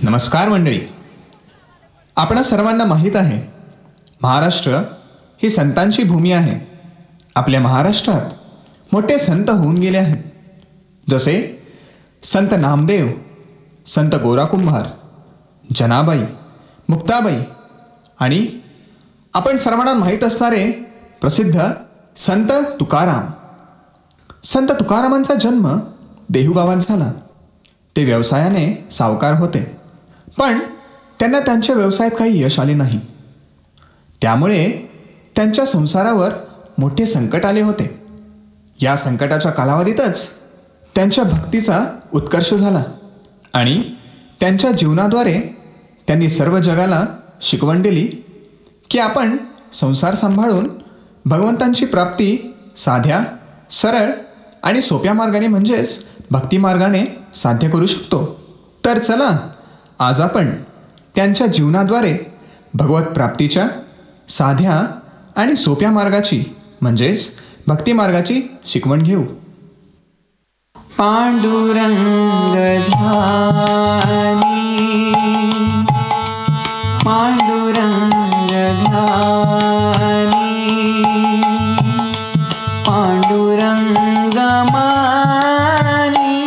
नमस्कार मंडळी. आपणा सर्वांना माहीत आहे, महाराष्ट्र ही संतांची भूमी आहे. आपल्या महाराष्ट्रात मोठे संत होऊन गेले आहेत, जसे संत नामदेव, संत गोरा कुंभार, जनाबाई, मुक्ताबाई आणि आपण सर्वांना माहीत असणारे प्रसिद्ध संत तुकाराम. संत तुकारामांचा जन्म देहू गावात झाला. ते व्यवसायाने सावकार होते, पण त्यांना त्यांच्या व्यवसायात काही यश आले नाही. त्यामुळे त्यांच्या संसारावर मोठे संकट आले होते. या संकटाच्या कालावधीतच त्यांच्या भक्तीचा उत्कर्ष झाला आणि त्यांच्या जीवनाद्वारे त्यांनी सर्व जगाला शिकवण दिली की आपण संसार सांभाळून भगवंतांची प्राप्ती साध्या, सरळ आणि सोप्या मार्गाने म्हणजेच भक्ती मार्गाने साध्य करू शकतो. तर चला आज आपण त्यांच्या जीवनाद्वारे भगवत प्राप्तीच्या साध्या आणि सोप्या मार्गाची म्हणजेच भक्ती मार्गाची शिकवण घेऊ. पांडुरंग ध्यानी, पांडुरंग ध्यानी, पांडुरंग मानी,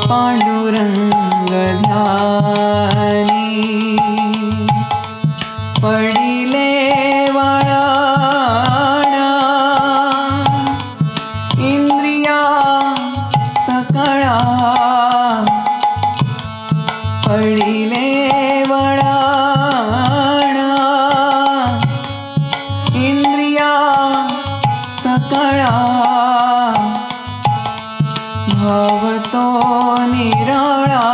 पांडुरंग ध्यानी, पडिले वळणा इंद्रिया सकळा, पडिले वळणा इंद्रिया सकळा, भावतो निराळा,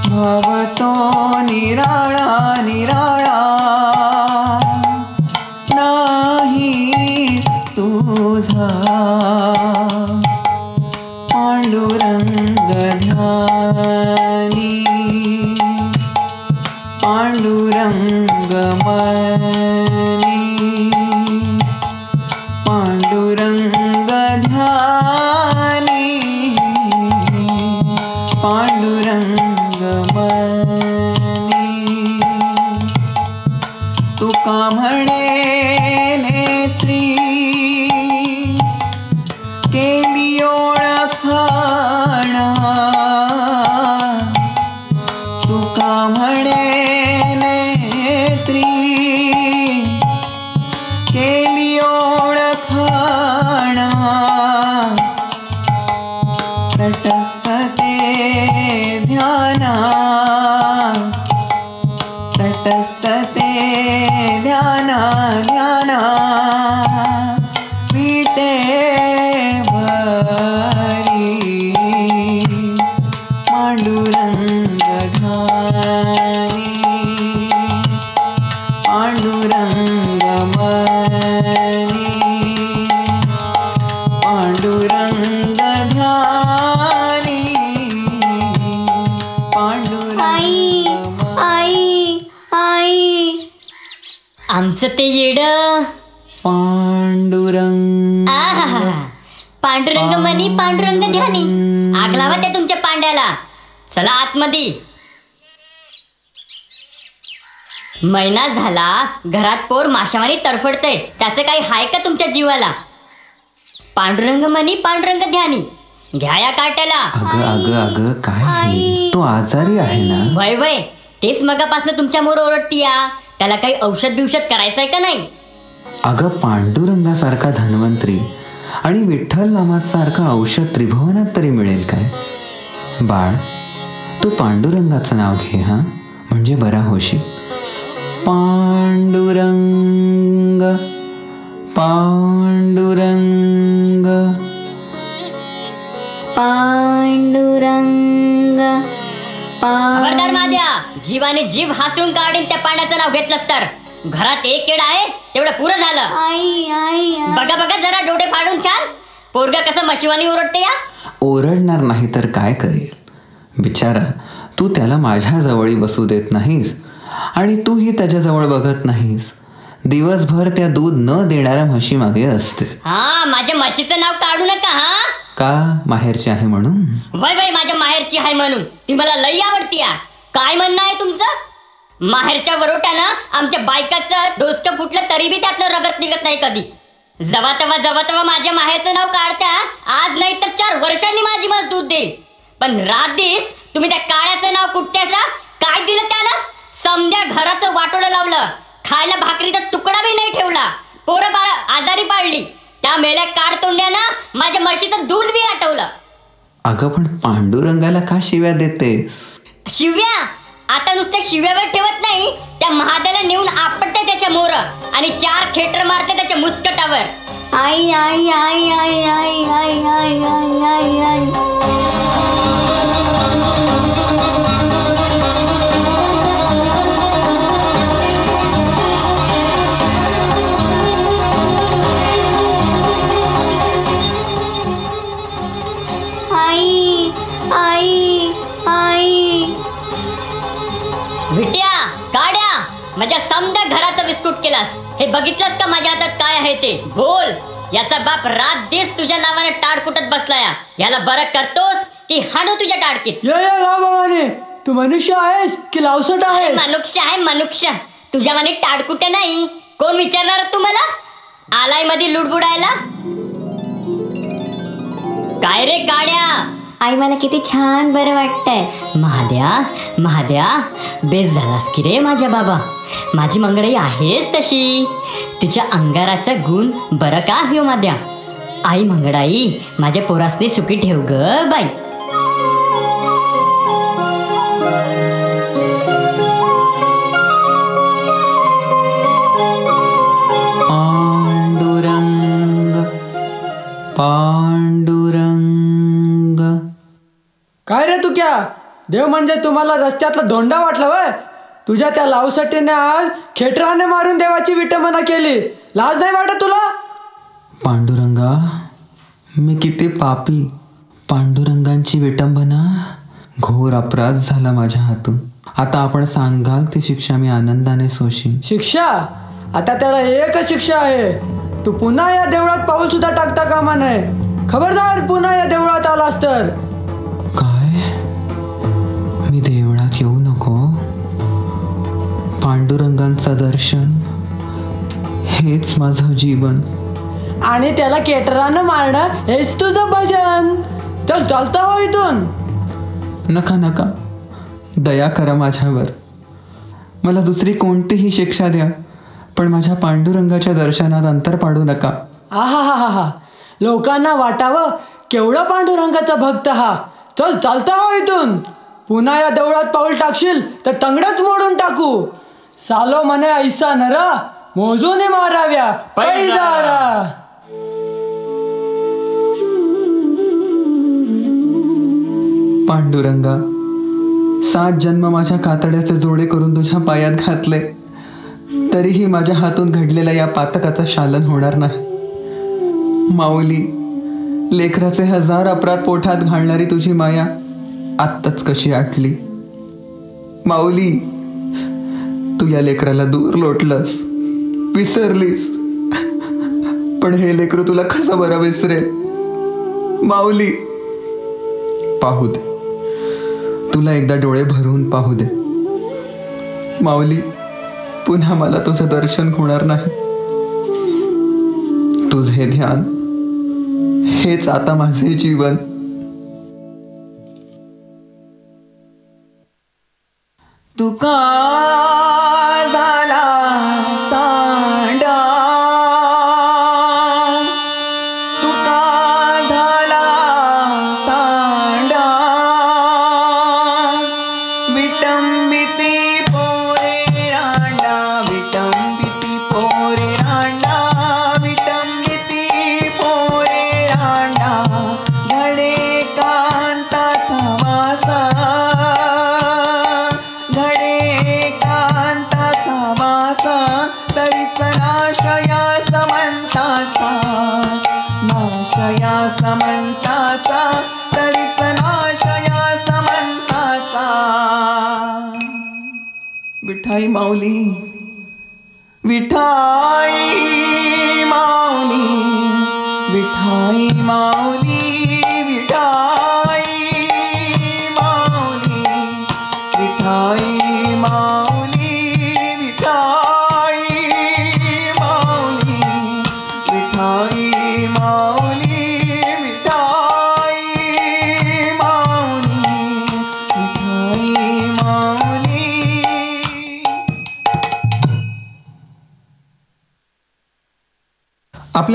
भावतो निराळा निराळा, नाही तुझा पांडुरंग ध्यानी, पांडुरंग मनी, पांडुरंग ध्यानी, पांडुरंग मनी. तुका म्हणे नेत्री केली ओळखाणा, तुका म्हणे नेत्री केली ओळखाणा, तटस्थते ध्याना, तटस्थते ध्याना ध्याना, विटेवरी पांडुरंग ध्यानी, पांडुरंग मनी, पांडुरंग ध्यानी, पांडुरंग. आई आई आमचं ते येड पांडुरंग. पांडुरंग मनी, पांडुरंग ध्यानी. आग लावा त्या तुमच्या पांड्याला. चला आतमध्ये. महिना झाला घरात पोर माशावानी तरफडतय. त्याचं काही हाय का तुमच्या जीवाला? पांडुरंग मनी, पांडुरंग ध्यानी. घ्या या काट्याला. अगं अगं अगं काय आहे? तो आजारी आहे ना? वय वय तेच मगापासून तुमच्या मोर ओरडतीया. त्याला काही औषध बिवषध करायचंय का नाही? अगं पांडुरंगासारखा धन्वंतरी आणि विठ्ठल नामासारखं औषध त्रिभुवनात तरी मिळेल काय? बाळ, तू पांडुरंगाचं नाव घे हा, म्हणजे बरा होशील. पांडुरंग पांडुरंग पांडुरंग. खबरदार माझ्या जीवाने जीव हासून काढीन त्या पांड्याचं नाव घेतलंस तर. घरात एक केड आहे तेवढं पुरं झालं. आई आई बघा बघा जरा डोळे फाडून छान. पोरगा कसं मशिवानी ओरडते या. ओरडणार नाही तर काय करेल बिचारा. तू त्याला माझ्या जवळी बसू देत नाहीस आणि तूही त्याच्याजवळ बघत नाहीस. दिवसभर त्या दूध न देणाऱ्या म्हशी मागे असते. हा, माझ्या म्हशीचं नाव काढू नका. हा, का माहेरची आहे म्हणून? वय वय माझ्या माहेरची आहे म्हणून ती मला लई आवडती. काय म्हणणं आहे तुमचं? माहेरच्या वरोट्यानं आमच्या बायकाचं डोसकं फुटलं तरी बी त्यातनं रगत निघत नाही कधी. जवा तवा माझ्या माहेरचं नाव काढत्या. आज नाही तर 4 वर्षांनी माझी मज दूध देईल. पण रात दिस तुम्ही त्या काळ्याचं नाव कुठत्याचा काय दिलं त्यानं? समध्या घराचं वाटोळं लावलं. खायला भाकरीचा तुकडा बी नाही ठेवला. पोरं बारा आजारी पाडली. त्या मेल्या काढतोंड्यानं माझ्या म्हशीचं दूध बी आटवलं. अगं पण पांडुरंगाला का शिव्या देतेस? शिव्या आता नुसत्या शिव्यावर ठेवत नाही, त्या महादेवाला नेऊन आपटते त्याच्या मोर आणि 4 खेटर मारते त्याच्या मुस्कटावर. आई आई आई आई आई आई आई आई आई आई. आई आई आई. विट्या काड्या माझ्या समद्या घराचं विस्कुट केलास. हे बघितलंस का माझ्या हातात काय आहे ते? बोल. याचा बाप रात दिस तुझ्या नावाने टाड कुटत बसलाय. याला बरं करतोस की हाणू तुझ्या टाडकीत? बाबाने तू मनुष्य आहेस की लावसट आहे? मनुष्य आहे मनुष्य. तुझ्या माने टाडकुटे नाही. कोण विचारणार तुम्हाला? आलाय मध्ये लुडबुडायला. काय रे काड्या? आई मला किती छान बरं वाटतंय. महाद्या बेस झालास की रे माझ्या बाबा. माझी मंगळाई आहेच तशी. तिच्या अंगाराचा गुण बरं का हो माद्या. आई मंगळाई माझ्या पोरासनी सुखी ठेव ग बाई. पांडुरंग. काय रे तू क्या? देव म्हणजे तुम्हाला रस्त्यातला धोंडा वाटला वय? तुझ्या त्या लावसटीने आज खेटराने मारून देवाची विटंबना केली. लाज नाही वाटत तुला? पांडुरंगा मी किती पापी. पांडुरंगांची विटंबना घोर अपराध झाला माझ्या हातून. आता आपण सांगाल ती शिक्षा मी आनंदाने सोशीन. शिक्षा? आता त्याला एकच शिक्षा आहे. तू पुन्हा या देवळात पाऊल सुद्धा टाकता कामा नये. खबरदार पुन्हा या देवळात आलास तर. काय? मी देवळात येऊ नको? पांडुरंगांचं दर्शन हेच माझं जीवन. आणि त्याला केटरानं मारणं हेच तुझं भजन. चल चालता हो इथून. नका नका, दया करा माझ्यावर. मला दुसरी कोणतीही शिक्षा द्या, पण माझ्या पांडुरंगाच्या दर्शनात अंतर पाडू नका. आहा हा हा. लोकांना वाटावं केवढा पांडुरंगाचा भक्त हा. चल चालता हो इथून. पुन्हा या देवळात पाऊल टाकशील तर तंगडच मोडून टाकू. सालो म्हणे ऐसा नरा मोजून माराव्या पैजारा. पांडुरंगा 7 जन्म माझ्या कातड्याचे जोडे करून तुझ्या पायात घातले, तरीही माझ्या हातून घडलेल्या या पातकाचा शालन होणार नाही. माऊली, लेकराचे 1000 अपराध पोटात घालणारी तुझी माया आत्ताच कशी आटली. माऊली, तू या लेकराला दूर लोटलंस, विसरलीस, पण हे लेकरू तुला कसं बरं विसरे. माऊली, पाहू दे, तुला एकदा डोळे भरून पाहू दे. माऊली, पुन्हा मला तुझं दर्शन होणार नाही. तुझे ध्यान हेच आता माझे जीवन. तू का झाला सांडा, तू का झाला सांडा, विटंबिती पोरे रांडा, विटंबिती पोरे रांडा, विटंबिती पोरे रांडा, घडे कांताचा वासा, घडे कांताचा वासा, तरीच नाशया समंताचा, नाशया समंताचा, तरीच नाशया समंताचा. विठाई माऊली, विठाई माऊली, विठाई माऊली.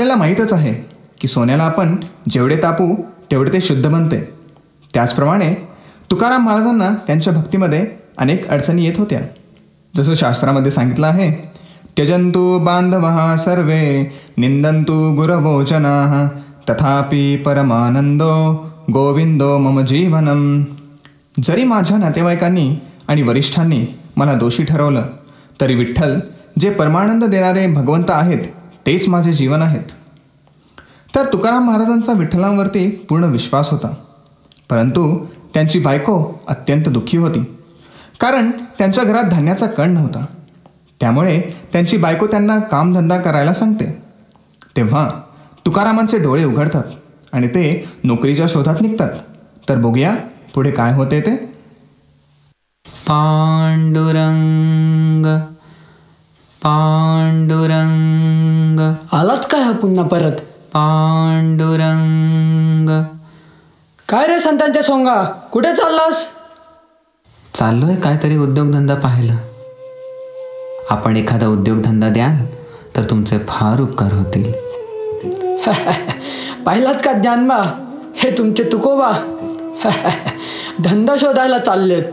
आपल्याला माहीतच आहे की सोन्याला आपण जेवढे तापू तेवढे ते शुद्ध बनते. त्याचप्रमाणे तुकाराम महाराजांना त्यांच्या भक्तीमध्ये अनेक अडचणी येत होत्या. जसं शास्त्रामध्ये सांगितलं आहे, त्यजंतु बांधवः सर्वे निंदंतु गुरवो जनाः तथापि परमानंदो गोविंदो मम जीवनम. जरी माझ्या नातेवाईकांनी आणि वरिष्ठांनी मला दोषी ठरवलं तरी विठ्ठल जे परमानंद देणारे भगवंत आहेत तेच माझे जीवन आहेत. तर तुकाराम महाराजांचा विठ्ठलांवरती पूर्ण विश्वास होता. परंतु त्यांची बायको अत्यंत दुःखी होती, कारण त्यांच्या घरात धान्याचा कण नव्हता. त्यामुळे त्यांची बायको त्यांना कामधंदा करायला सांगते. तेव्हा तुकारामांचे डोळे उघडतात आणि ते नोकरीच्या शोधात निघतात. तर बघूया पुढे काय होते ते. पांडुरंग पांडुरंग. आलाच काय हा पुन्हा परत? पांडुरंग. काय रे संतांच्या सोंगा, कुठे चाललास? चाललोय काहीतरी उद्योगधंदा पाहायला. आपण एखादा उद्योगधंदा द्याल तर तुमचे फार उपकार होतील. पाहिलात का ज्ञानबा, हे तुमचे तुकोबा धंदा शोधायला चाललेत.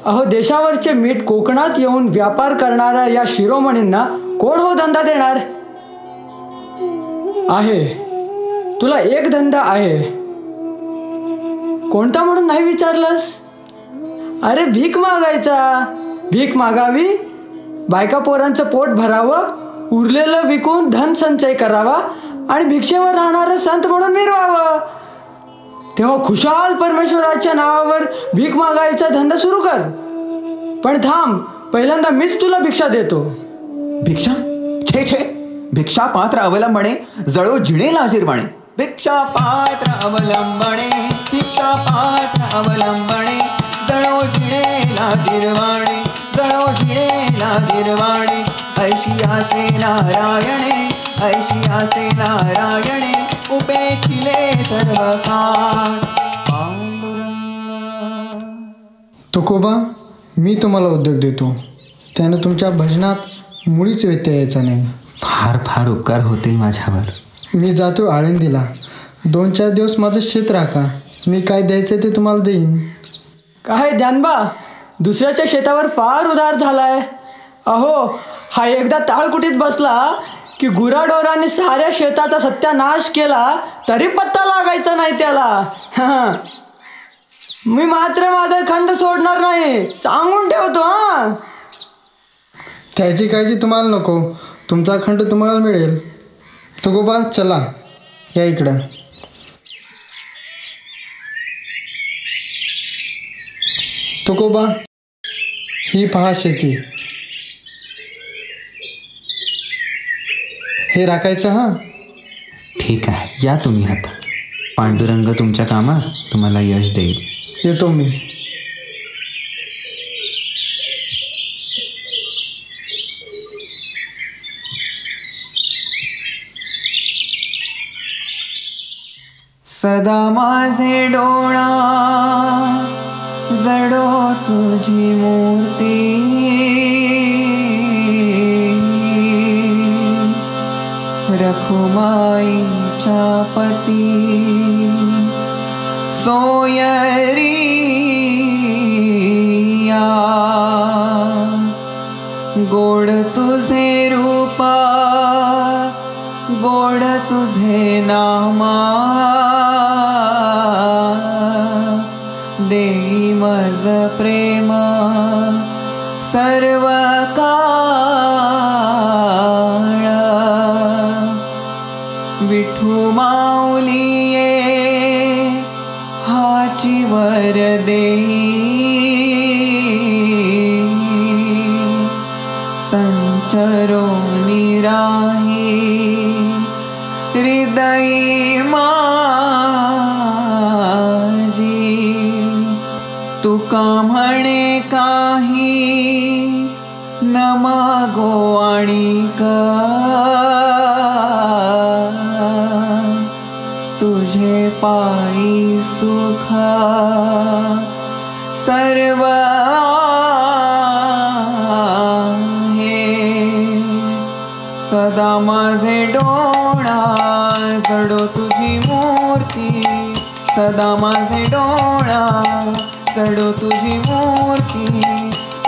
अहो, देशावरचे मीठ कोकणात येऊन व्यापार करणाऱ्या या शिरोमणींना कोण हो धंदा देणार आहे? तुला एक धंदा आहे, कोणता म्हणून नाही विचारलंस? अरे भीक मागायचा. भीक मागावी, बायका पोरांचं पोट भरावं, उरलेलं विकून धन संचय करावा आणि भिक्षेवर राहणारं संत म्हणून मिरवावं. तेव्हा खुशाल परमेश्वराच्या नावावर भीक मागायचा धंदा सुरू कर. पण थांब, पहिल्यांदा मीच तुला भिक्षा देतो. भिक्षा? छे छे, भिक्षा पात्र अवलंबणे जळो जिणे लाजीरवाणे. भिक्षा पात्र अवलंबणे, भिक्षा पात्र अवलंबणे जळो जिणे लाजीरवाणे, जळो जिणे लाजीरवाणे. ऐशियासे नारायणे, ऐशियासे नारायणे उपेक्षिले सर्व काळ. पांडुरंग. तुकोबा, मी तुम्हाला उद्योग देतो, त्यानं तुमच्या भजनात मुळीच व्यत्यय यायचा नाही. फार फार उपकार होतील माझ्यावर. मी जातो आळंदीला. 2-4 दिवस माझं शेत राखा, मी काय द्यायचं ते तुम्हाला देईन. काय ज्ञानबा, दुसऱ्याच्या शेतावर फार उधार झालाय. अहो, हा एकदा ताळकुटीत बसला की गुराढोरांनी साऱ्या शेताचा सत्यानाश केला तरी पत्ता लागायचा नाही त्याला. मी मात्र माझा खंड सोडणार नाही, सांगून ठेवतो. त्याची काळजी तुम्हाला नको, तुमचा खंड तुम्हाला मिळेल. तुकोबा, चला या इकडं. तुकोबा, ही पहा शेती, हे राखायचं. हां, ठीक आहे, या तुम्ही आता. पांडुरंग तुमच्या कामात तुम्हाला यश देईल. येतो मी. सदा माझे डोळा जडो तुझी मूर्ती. रखुमाईच्या पती सोयरिया. गोड तुझे रूपा, गोड तुझे नामा. देई मज प्रेम सर्व काळ. विठू माऊलिये हाची वर देई. संचरो निराही हृदयी माझी. तुका म्हणे काही न मागो आणिक. तुझे पायी सुख सर्व आहे. सदा माझे डोळा जडो तुझी मूर्ती सदा माझे डोळा जडो तुझी मूर्ती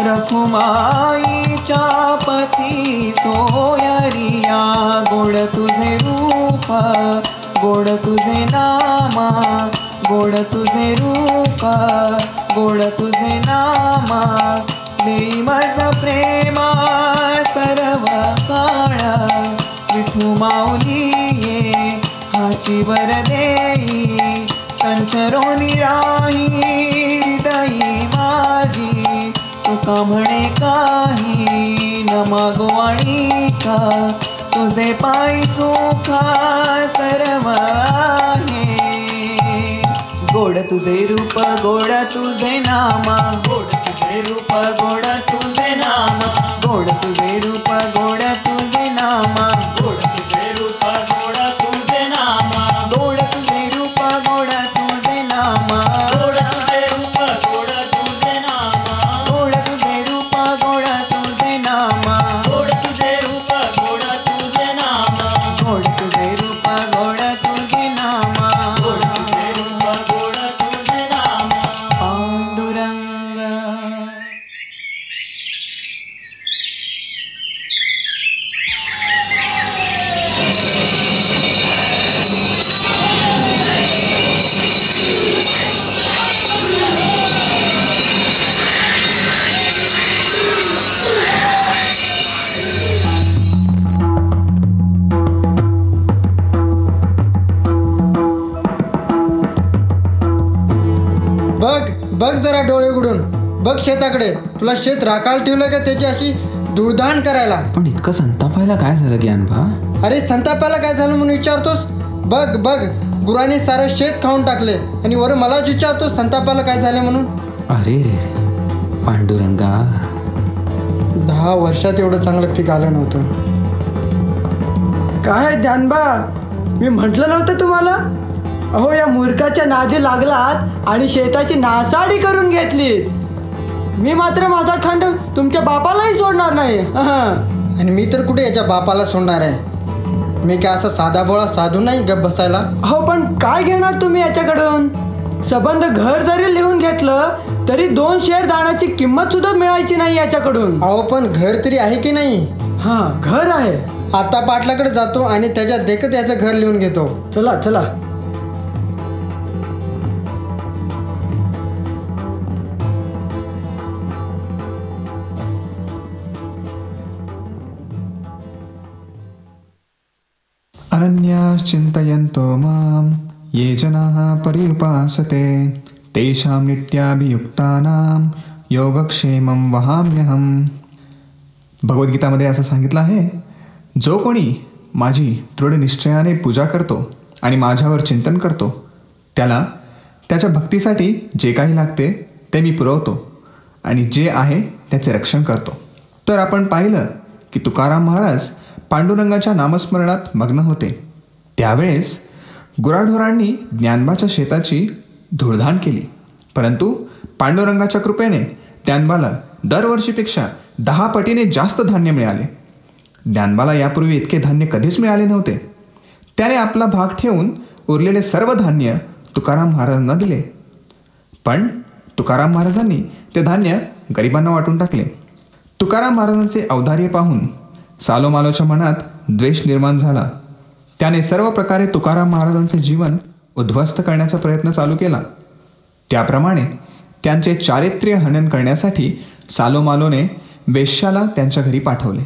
रखुमाईच्या पती सोयरिया गोड तुझे रूप गोड तुझे नामा गोड तुझे रूप गोड तुझे नामा देई माझ प्रेमा सर्व काळ विठू माऊली ये हाची वर देई संचरोनी राही हृदयी माझी तुका म्हणे काही न मागो आणि का तुझे पाय सुखा सर्व आहे गोड तुझे रूप गोड तुझे नामा गोड तुझे रूप गोड तुझे नामा गोड तुझे रूप गोड तुझे नामा गोड तुझे रूप गोड तुझे नामा गोड तुझे रूप गोड तुझे नामा गोड तुझे रूप गोड तुझे नामा गोड तुझे रूप गोड तुझे नामा गोड तुझे रूप गोड तुझे नामा गोड तुझे रूप गोड तुझे नामा गोड तुझे रूप गोड तुझे नामा पांडुरंग. बघ जरा डोळे उघडून बघ शेताकडे. तुला शेत राखाल ठेवलं का त्याची अशी धुळधाण करायला? पण इतकं संतापायला काय झालं ज्ञानबा? अरे संतापाला काय झालं म्हणून विचारतोस? बघ बघ गुराने सारं शेत खाऊन टाकले आणि वर मलाच विचारतोस संतापाला काय झालं म्हणून? अरे रे रे पांडुरंगा, 10 वर्षात एवढं चांगलं पीक आलं नव्हतं. काय जानबा, मी म्हटलं नव्हतं तुम्हाला? अहो या मूर्खाच्या नादी लागलात आणि शेताची नासाडी करून घेतली. मी मात्र माझा खंड तुमच्या बापालाही सोडणार नाही. आणि मी तर कुठे याच्या बापाला सोडणार आहे? मी काय असा साधा बोळा साधू नाही गप बसायला. अहो पण काय घेणार तुम्ही याच्याकडून? संबंध घर जरी लिहून घेतलं तरी 2 शेर दाण्याची किंमत सुद्धा मिळायची नाही याच्याकडून. अहो पण घर तरी आहे की नाही? हां घर आहे. आता पाटलाकडे जातो आणि त्याच्या देखत याचं घर लिहून घेतो. चला चला. अनन्याश्चिन्तयन्तो मां ये जनाः पर्युपासते तेषां नित्याभियुक्तानां योगक्षेमं वहाम्यहम्. भगवद्गीतामध्ये असं सांगितलं आहे, जो कोणी माझी दृढ निश्चयाने पूजा करतो आणि माझ्यावर चिंतन करतो त्याला त्याच्या भक्तीसाठी जे काही लागते ते मी पुरवतो आणि जे आहे त्याचे रक्षण करतो. तर आपण पाहिलं की तुकाराम महाराज पांडुरंगाच्या नामस्मरणात मग्न होते. त्यावेळेस गुराढोरांनी ज्ञानबाच्या शेताची धूळधाण केली, परंतु पांडुरंगाच्या कृपेने ज्ञानबाला दरवर्षीपेक्षा 10 पटीने जास्त धान्य मिळाले. ज्ञानबाला यापूर्वी इतके धान्य कधीच मिळाले नव्हते. त्याने आपला भाग ठेवून उरलेले सर्व धान्य तुकाराम महाराजांना दिले. पण तुकाराम महाराजांनी ते धान्य गरिबांना वाटून टाकले. तुकाराम महाराजांचे औदार्य पाहून सालोमालोच्या मनात द्वेष निर्माण झाला. त्याने सर्व प्रकारे तुकाराम महाराजांचे जीवन उद्ध्वस्त करण्याचा प्रयत्न चालू केला. त्याप्रमाणे त्यांचे चारित्र्य हनन करण्यासाठी सालोमालोने वेश्याला त्यांच्या घरी पाठवले.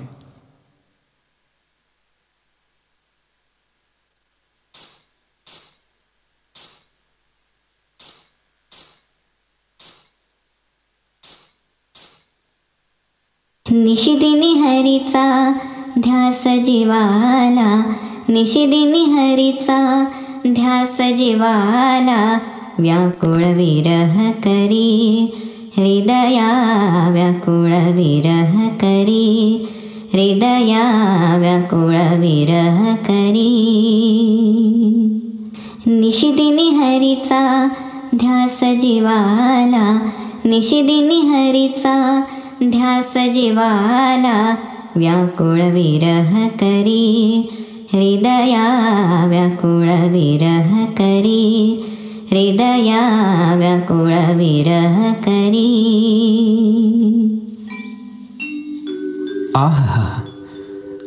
निशिदिनी हरीचा ध्यास जीवाला, निशिदिनी हरीचा ध्यास जीवाला, व्याकुळ विरह करी हृदया, व्याकुळ विरह करी हृदया, व्याकुळ विरह करी. निशिदिनी हरीचा ध्यास जीवाला, निशिदिनी हरीचा ध्यास जीवाला, व्याकुळ विरह करी हृदया व्याकुळ विरह करी, हृदया व्याकुळ विरह करी. आहा,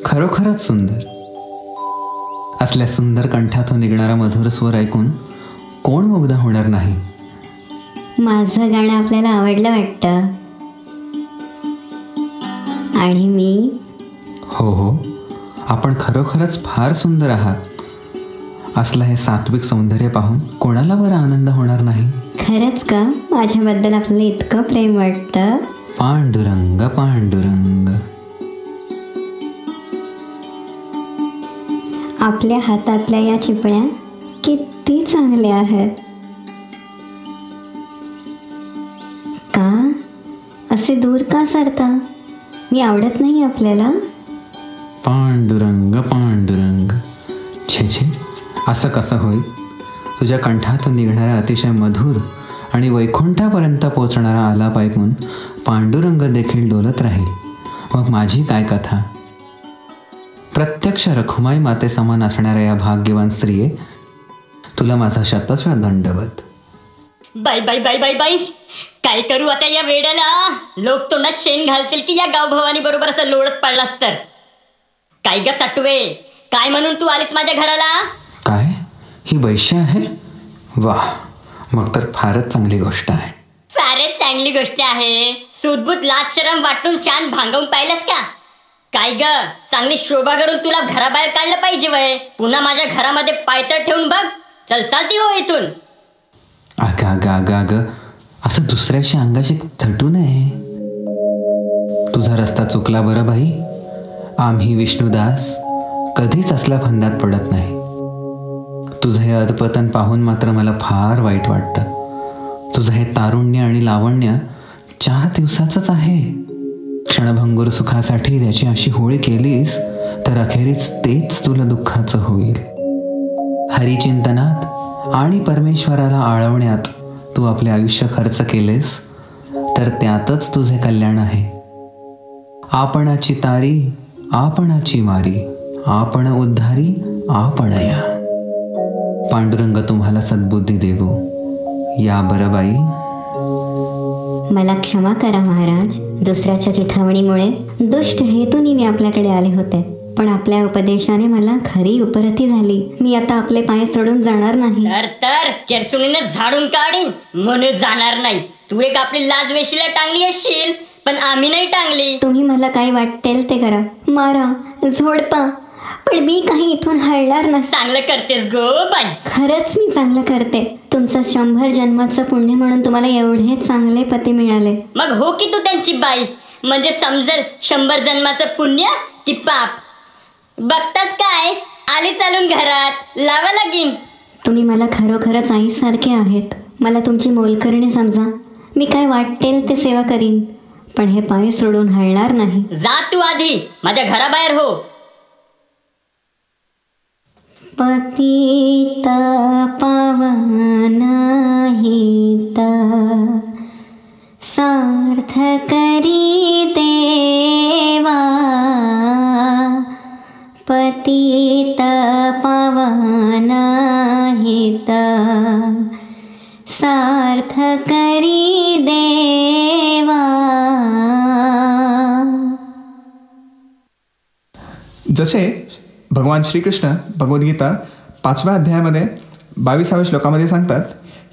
खरोखरच सुंदर. असल्या सुंदर कंठातून निघणारा मधुर स्वर ऐकून कोण मुग्ध होणार नाही. माझं गाणं आपल्याला आवडलं वाटतं. आणि मी? हो हो, आपण खरोखरच फार सुंदर आहात. असलं हे सात्विक सौंदर्य पाहून कोणाला बरं आनंद होणार नाही. खरंच का? माझ्याबद्दल आपल्याला इतकं प्रेम वाटतं. पांडुरंग पांडुरंग. आपल्या हातातल्या या चिपळ्या किती चांगल्या आहेत. का असे दूर का सरता? मी आवडत नाही आपल्याला? पांडुरंग पांडुरंग. छे छे, असं कसं होईल? तुझ्या कंठातून निघणारा अतिशय मधुर आणि वैकुंठापर्यंत पोचणारा आलाप ऐकून पांडुरंग देखील डोलत राहील. मग माझी काय कथा? प्रत्यक्ष रखुमाई माते समान असणाऱ्या या भाग्यवान स्त्रिये, तुला माझा शतशः दंडवत. बाई बाई बाई बाई बाई, काय करू आता या वेड्याला? लोक तोंडात शेण घालतील की या गावभवानी बरोबर असं लोळत पडलास तर. काय ग सटवे, काय म्हणून तू आलीस माझ्या घराला? काय, ही वैश्य आहे? वा, मग तर फारच चांगली गोष्ट आहे. फारच चांगली गोष्ट आहे. सूदबूत लाज शरम वाटून शान भांगवून पाहिलंस का? काय ग, चांगली शोभा करून तुला घराबाहेर काढलं पाहिजे वय. पुन्हा माझ्या घरामध्ये पायतर ठेवून बघ. चल चालती हो इथून. अगं अगं अगं अगं, असं दुसऱ्याशी अंगाशी झटू नये. तुझा रस्ता चुकला बरं बाई. आम्ही विष्णुदास कधीच असल्या फंदात पडत नाही. तुझं हे अधपतन पाहून मात्र मला फार वाईट वाटतं. तुझं हे तारुण्य आणि लावण्य 4 दिवसाचंच आहे. क्षणभंगूर सुखासाठी त्याची अशी होळी केलीस तर अखेरीस तेच तुला दुःखाचं होईल. हरिचिंतनात आणि परमेश्वराला आळवण्यात तू आपले आयुष्य खर्च केलेस तर त्यातच तुझे कल्याण आहे. आपणाची तारी आपणाची वारी, आपण उद्धारी आपण या. पांडुरंग तुम्हाला सद्बुद्धी देवो. या बरं बाई. मला क्षमा करा महाराज. दुसऱ्याच्या चिथावणीमुळे दुष्ट हेतूनी मी आपल्याकडे आले होते, पण आपल्या उपदेशाने मला खरी उपरती झाली. मी आता आपले पाय सोडून जाणार नाही. तर केरसुनीने झाडून काढीन म्हणून जाणार नाही. तू एक आपली लाज वेशीला टांगली असशील, पण आम्ही नाही टांगली. तुम्ही मला काय वाटेल ते करा, मारा, झोडपा, पण मी काही इथून हलणार नाही. चांगलं करतेस गो बाई. खरंच मी चांगलं करते. तुमचं 100 जन्माचं पुण्य म्हणून तुम्हाला एवढे चांगले पती मिळाले. मग हो की तू त्यांची बाई, म्हणजे समजेल 100 जन्माचं पुण्य की पाप. बघतास काय, आली चालून घरात, लावा लागीन. तुम्ही मला खरोखरच आईसारखे आहेत. मला तुमची मोलकरणी समजा. मी काय वाटेल ते सेवा करीन, पण हे पाय सोडून हलणार नाही. जा तू आधी माझ्या घराबाहेर हो. पतित पावन हित सार्थ करी देवा, पतित पावन हित सार्थ करी देवा. जसे भगवान श्रीकृष्ण भगवद्गीता 5व्या अध्यायामध्ये 22व्या श्लोकामध्ये सांगतात,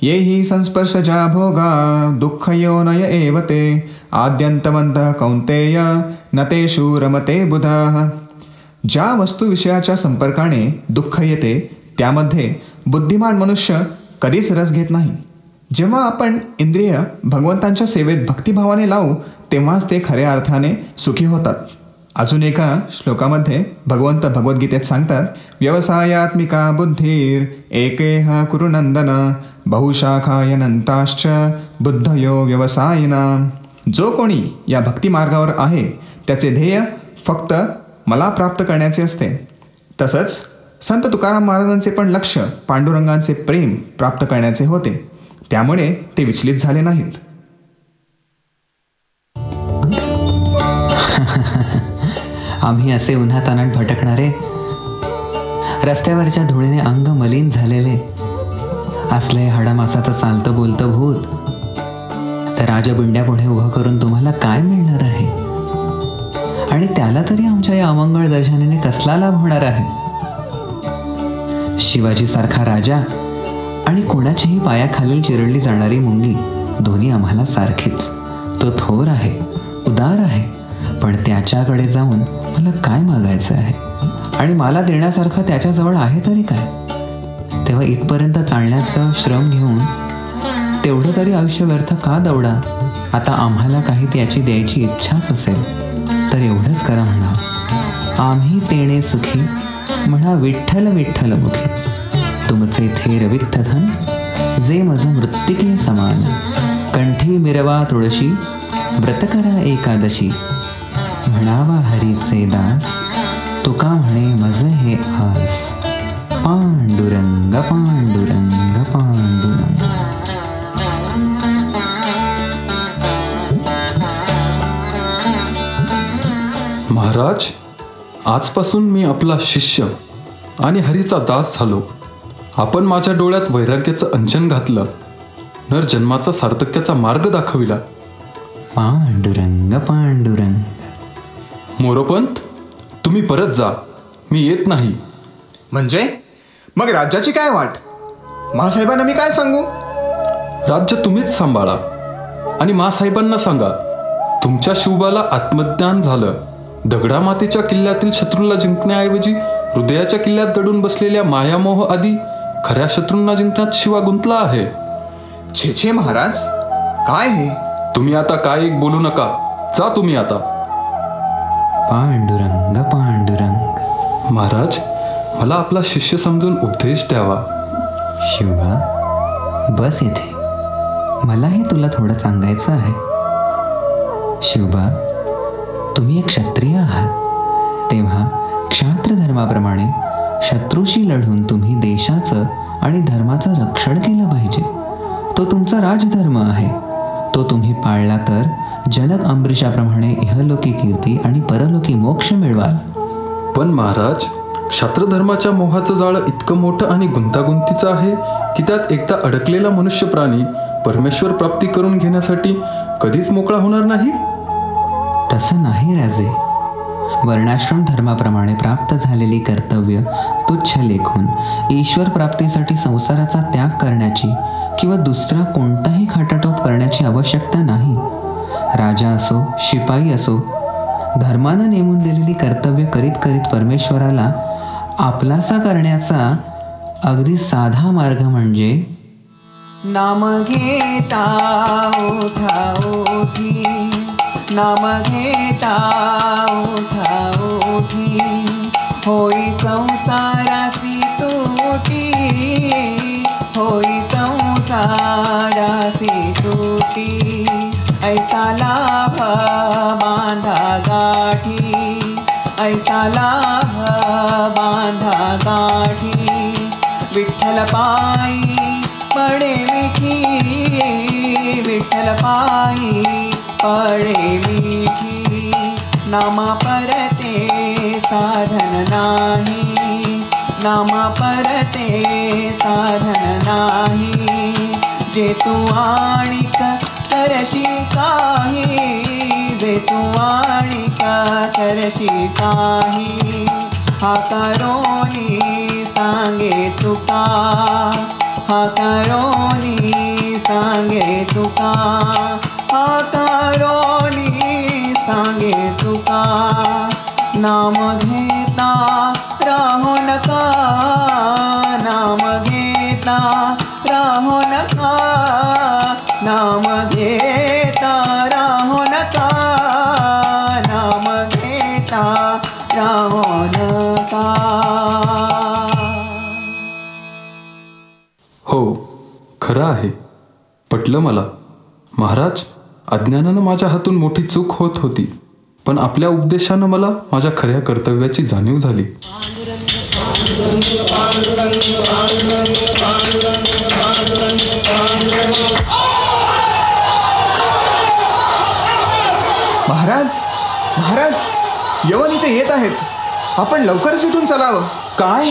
ये ही संस्पर्शजा भोगा दुःख योनय एव ते आद्यंतवंतः कौंतेय न तेषु रमते बुधाः. ज्या वस्तुविषयाच्या संपर्काने दुःख येते त्यामध्ये बुद्धिमान मनुष्य कधीच रस घेत नाही. जेव्हा आपण इंद्रिय भगवंतांच्या सेवेत भक्तिभावाने लावू तेव्हाच ते खऱ्या अर्थाने सुखी होतात. अजून एका श्लोकामध्ये भगवंत भगवद्गीतेत सांगतात, व्यवसायात्मिका बुद्धीर एकेह कुरुनंदन बहुशाखायनंताश्च बुद्धयो व्यवसायिना. जो कोणी या भक्तिमार्गावर आहे त्याचे ध्येय फक्त मला प्राप्त करण्याचे असते. तसंच संत तुकाराम महाराजांचे पण लक्ष पांडुरंगांचे प्रेम प्राप्त करण्याचे होते. त्यामुळे ते विचलित झाले नाहीत. आम्ही असे उन्हातानात भटकणारे रस्त्यावरच्या धुळीने अंग मलिन झालेले असले हाडामासाचं चालतं बोलतं भूत त्या राजबिंड्या पुढे उभं करून तुम्हाला काय मिळणार आहे? आणि त्याला तरी आमच्या या अमंगळ दर्शनाने कसला लाभ होणार आहे? शिवाजी सारखा राजा आणि कोणाच्याही पायाखाली चिरडली जाणारी मुंगी दोन्ही आम्हाला सारखेच. तो थोर आहे, उदार आहे, पण त्याच्याकडे जाऊन मला काय मागायचं आहे? आणि मला देण्यासारखं त्याच्याजवळ आहे तरी काय? तेव्हा इथपर्यंत चालण्याचं श्रम घेऊन तेवढं तरी आयुष्य व्यर्थ का दौडा? आता आम्हाला काही त्याची द्यायची इच्छाच असेल तर एवढंच करा म्हणा. आम्ही तेणे सुखी म्हणा विठ्ठल विठ्ठल मुखी. तुमचे थेर वित्त धन जे मज मृत्तिके समान. कंठी मिरवा तुळशी व्रत करा एकादशी. म्हणावा हरीचे दास तुका म्हणे मज हे आस. पांडुरंग पांडुरंग पांडुरंग. महाराज, आजपासून मी आपला शिष्य आणि हरीचा दास झालो. आपण माझ्या डोळ्यात वैराग्याचं अंजन घातलं, नर जन्माचा सार्थक्याचा मार्ग दाखविला. पांडुरंग पांडुरंग. मोरोपंत, तुम्ही परत जा, मी येत नाही. म्हणजे मग राज्याची काय वाट? महासाहेबांना मी काय सांगू? राज्य तुम्हीच सांभाळा आणि महासाहेबांना सांगा तुमच्या शिवबाला आत्मज्ञान झालं. दगडा मातेच्या किल्ल्यातील शत्रूला जिंकण्याऐवजी हृदयाच्या किल्ल्यात दडून बसलेल्या मायामोह आदी खऱ्या शत्रूंना जिंकण्यात शिवा गुंतला आहे. छे छे महाराज, काय हे? तुम्ही आता काय एक बोलू नका, जा तुम्ही आता. पांडुरंग पांडुरंग. महाराज, मला आपला शिष्य समजून उपदेश द्यावा. शिवबा, बस इथे. मलाही तुला थोडं सांगायचं आहे. शिवबा, तुम्ही एक क्षत्रिय आहात, तेव्हा क्षात्र धर्माप्रमाणे शत्रूशी लढून तुम्ही देशाचं आणि धर्माचं रक्षण केलं पाहिजे. तो तुमचा राजधर्म आहे. तो तुम्ही पाळला तर जनक अंबरीशाप्रमाणे इहलोकी कीर्ती आणि परलोकी मोक्ष मिळवाल. पण महाराज, क्षात्रधर्माच्या मोहाचं जाळं इतकं मोठं आणि गुंतागुंतीचं आहे की त्यात एकदा अडकलेला मनुष्य प्राणी परमेश्वर प्राप्ती करून घेण्यासाठी कधीच मोकळा होणार नाही. तसं नाही राजे. वर्णाश्रम धर्माप्रमाणे प्राप्त झालेली कर्तव्य तुच्छ लेखून ईश्वर प्राप्तीसाठी संसाराचा त्याग करण्याची किंवा दुसरा कोणताही खाटाटोप करण्याची आवश्यकता नाही. राजा असो, शिपाई असो, धर्मानं नेमून दिलेली कर्तव्य करीत करीत परमेश्वराला आपलासा करण्याचा अगदी साधा मार्ग म्हणजे नाम घेता ओठा ओठी. नाम घेता ओठा ओठी. होई संसारासी तोटी. होई संसारासी तोटी. ऐसा लाभ बांधा गाठी. ऐसा लाभ बांधा गाठी. विठ्ठल पायी पडे मिठी. विठ्ठल पायी पडे मिठी. नामा परते साधन नाही. नामा परते साधन नाही. जे तू आणिक करशी काही. जे तू आणिक करशी काही. हा करोनी सांगे तुका. हा करोनी सांगे तुका. हा करोनी सांगे तुका. नाम घेता राहो नका. नाम घेता राहो नका. नाम घेता राहो नका. नाम घेता राहो नका. हो, खरं आहे, पटलं मला. महाराज, अज्ञानानं माझ्या हातून मोठी चूक होत होती, पण आपल्या उपदेशानं मला माझ्या खऱ्या कर्तव्याची जाणीव झाली. महाराज, महाराज, यवन इथे येत आहेत. आपण लवकरच इथून चलावं. काय?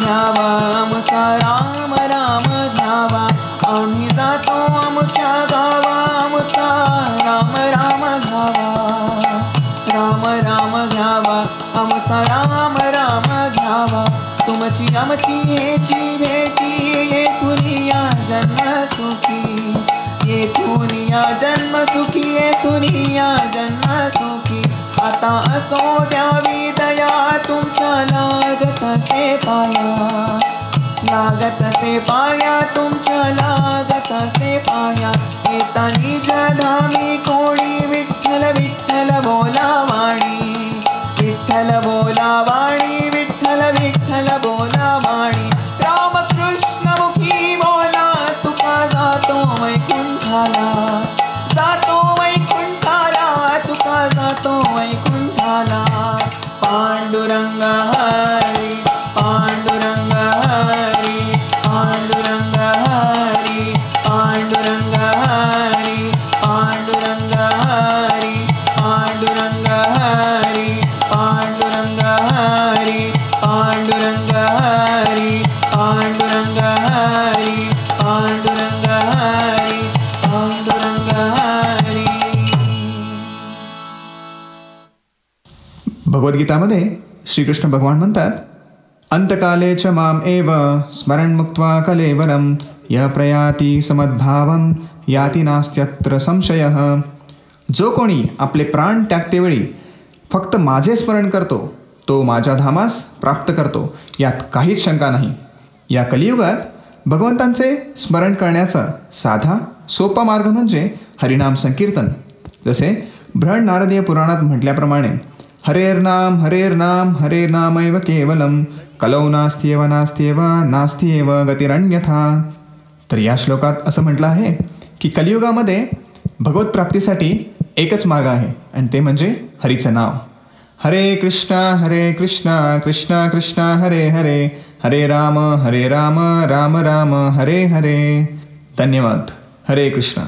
घ्यावा आमचा राम राम घ्यावा आम्ही जातो आमच्या गावा आमचा राम राम घ्यावा राम राम घ्यावा आमचा राम राम घ्यावा तुमची आमची हेची भेटी येथून या जन्म सुखी येथून या जन्म सुखी येथून या जन्म सुखी आता असो द्यावी दया तुमच्या लागत से पाया तुमच्या लागत से पाया येता निज धामी कोणी विठ्ठल विठ्ठल बोलावाणी विठ्ठल बोलावाणी विठ्ठल विठ्ठल बोलावाणी रामकृष्ण मुखी बोला तुका जातो वैकुंठाला तुका जातो वैकुंठाला पांडुरंग हरी पांडुरंग हरी पांडुरंग हरी पांडुरंग हरी पांडुरंग हरी पांडुरंग हरी पांडुरंग हरी पांडुरंग हरी पांडुरंग हरी पांडुरंग हरी पांडुरंग हरी. भगवद्गीतामध्ये श्रीकृष्ण भगवान म्हणतात, अंतकाले च माम एव स्मरण मुक्त्वा कलेवरम य प्रयाती समद्भावम याती नास्त्यत्र संशयः. जो कोणी आपले प्राण त्यागतेवेळी फक्त माझे स्मरण करतो तो माझ्या धामास प्राप्त करतो, यात काहीच शंका नाही. या कलियुगात भगवंतांचे स्मरण करण्याचा साधा सोपा मार्ग म्हणजे हरिनाम संकीर्तन. जसे बृहद नारदीय पुराणात म्हटल्याप्रमाणे हरेर्नाम हरेर्नाम हरेर्नामैव केवलम कलौ नास्त्येव नास्त्येव नास्त्येव गतिरन्यथा. तर या श्लोकात असं म्हटलं आहे की कलियुगामध्ये भगवत प्राप्तीसाठी एकच मार्ग आहे आणि ते म्हणजे हरीचं नाव. हरे कृष्णा कृष्णा कृष्णा हरे हरे हरे राम राम राम हरे हरे. धन्यवाद. हरे कृष्ण.